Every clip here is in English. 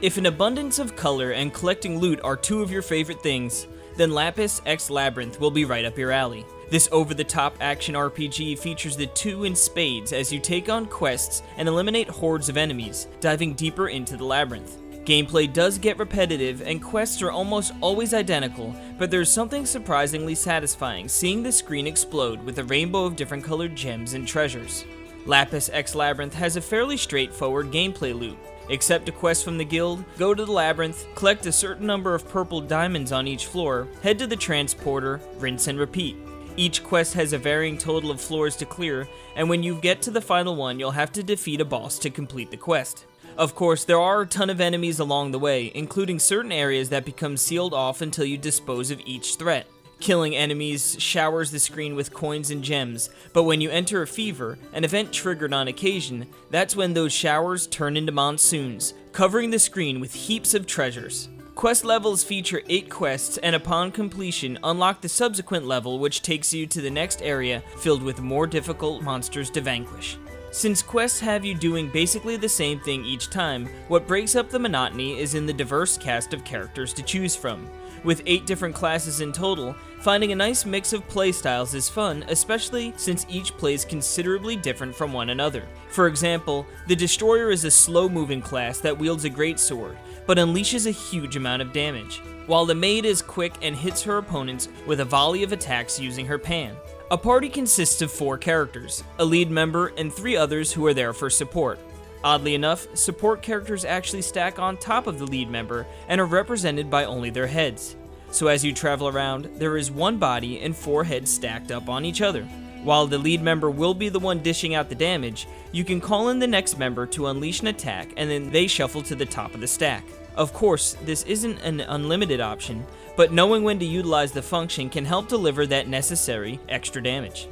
If an abundance of color and collecting loot are two of your favorite things, then Lapis x Labyrinth will be right up your alley. This over-the-top action RPG features the two in spades as you take on quests and eliminate hordes of enemies, diving deeper into the labyrinth. Gameplay does get repetitive and quests are almost always identical, but there's something surprisingly satisfying seeing the screen explode with a rainbow of different colored gems and treasures. Lapis x Labyrinth has a fairly straightforward gameplay loop. Accept a quest from the guild, go to the labyrinth, collect a certain number of purple diamonds on each floor, head to the transporter, rinse and repeat. Each quest has a varying total of floors to clear, and when you get to the final one, you'll have to defeat a boss to complete the quest. Of course, there are a ton of enemies along the way, including certain areas that become sealed off until you dispose of each threat. Killing enemies showers the screen with coins and gems, but when you enter a fever, an event triggered on occasion, that's when those showers turn into monsoons, covering the screen with heaps of treasures. Quest levels feature 8 quests, and upon completion, unlock the subsequent level, which takes you to the next area filled with more difficult monsters to vanquish. Since quests have you doing basically the same thing each time, what breaks up the monotony is in the diverse cast of characters to choose from. With 8 different classes in total, finding a nice mix of playstyles is fun, especially since each plays considerably different from one another. For example, the Destroyer is a slow-moving class that wields a greatsword, but unleashes a huge amount of damage, while the Maid is quick and hits her opponents with a volley of attacks using her pan. A party consists of 4 characters, a lead member, and 3 others who are there for support. Oddly enough, support characters actually stack on top of the lead member and are represented by only their heads. So as you travel around, there is 1 body and 4 heads stacked up on each other. While the lead member will be the one dishing out the damage, you can call in the next member to unleash an attack and then they shuffle to the top of the stack. Of course, this isn't an unlimited option, but knowing when to utilize the function can help deliver that necessary extra damage.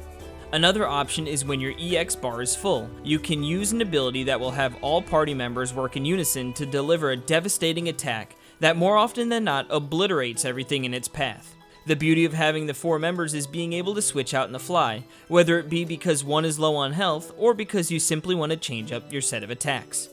Another option is when your EX bar is full. You can use an ability that will have all party members work in unison to deliver a devastating attack that more often than not obliterates everything in its path. The beauty of having the 4 members is being able to switch out on the fly, whether it be because one is low on health or because you simply want to change up your set of attacks.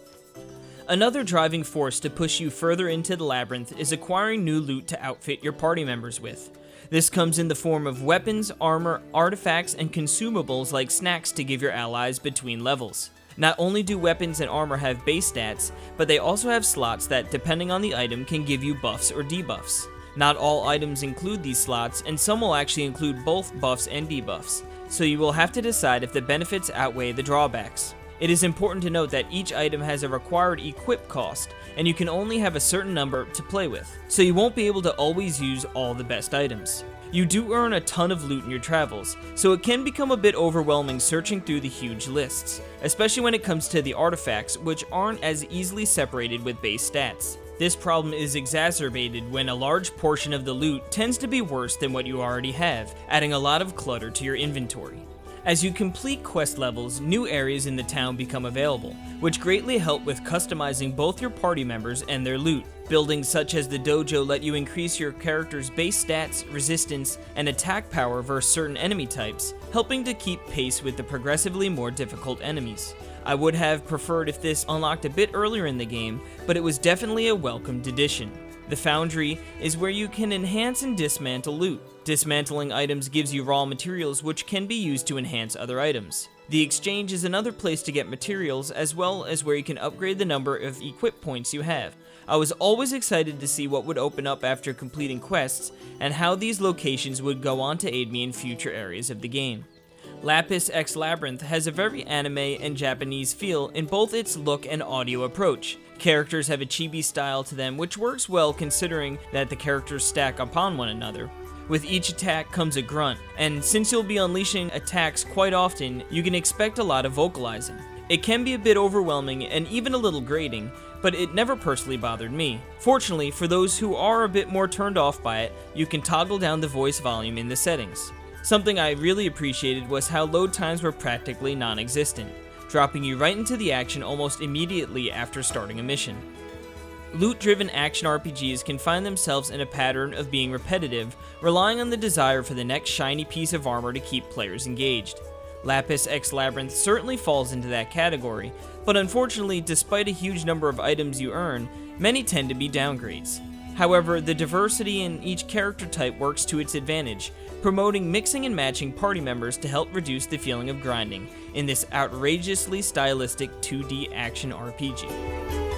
Another driving force to push you further into the labyrinth is acquiring new loot to outfit your party members with. This comes in the form of weapons, armor, artifacts, and consumables like snacks to give your allies between levels. Not only do weapons and armor have base stats, but they also have slots that, depending on the item, can give you buffs or debuffs. Not all items include these slots, and some will actually include both buffs and debuffs, so you will have to decide if the benefits outweigh the drawbacks. It is important to note that each item has a required equip cost, and you can only have a certain number to play with, so you won't be able to always use all the best items. You do earn a ton of loot in your travels, so it can become a bit overwhelming searching through the huge lists, especially when it comes to the artifacts, which aren't as easily separated with base stats. This problem is exacerbated when a large portion of the loot tends to be worse than what you already have, adding a lot of clutter to your inventory. As you complete quest levels, new areas in the town become available, which greatly help with customizing both your party members and their loot. Buildings such as the dojo let you increase your character's base stats, resistance, and attack power versus certain enemy types, helping to keep pace with the progressively more difficult enemies. I would have preferred if this unlocked a bit earlier in the game, but it was definitely a welcomed addition. The Foundry is where you can enhance and dismantle loot. Dismantling items gives you raw materials which can be used to enhance other items. The exchange is another place to get materials, as well as where you can upgrade the number of equip points you have. I was always excited to see what would open up after completing quests, and how these locations would go on to aid me in future areas of the game. Lapis x Labyrinth has a very anime and Japanese feel in both its look and audio approach. Characters have a chibi style to them, which works well considering that the characters stack upon one another. With each attack comes a grunt, and since you'll be unleashing attacks quite often, you can expect a lot of vocalizing. It can be a bit overwhelming and even a little grating, but it never personally bothered me. Fortunately, for those who are a bit more turned off by it, you can toggle down the voice volume in the settings. Something I really appreciated was how load times were practically non-existent, dropping you right into the action almost immediately after starting a mission. Loot-driven action RPGs can find themselves in a pattern of being repetitive, relying on the desire for the next shiny piece of armor to keep players engaged. Lapis x Labyrinth certainly falls into that category, but unfortunately, despite a huge number of items you earn, Many tend to be downgrades. However, the diversity in each character type works to its advantage, promoting mixing and matching party members to help reduce the feeling of grinding in this outrageously stylistic 2D action RPG.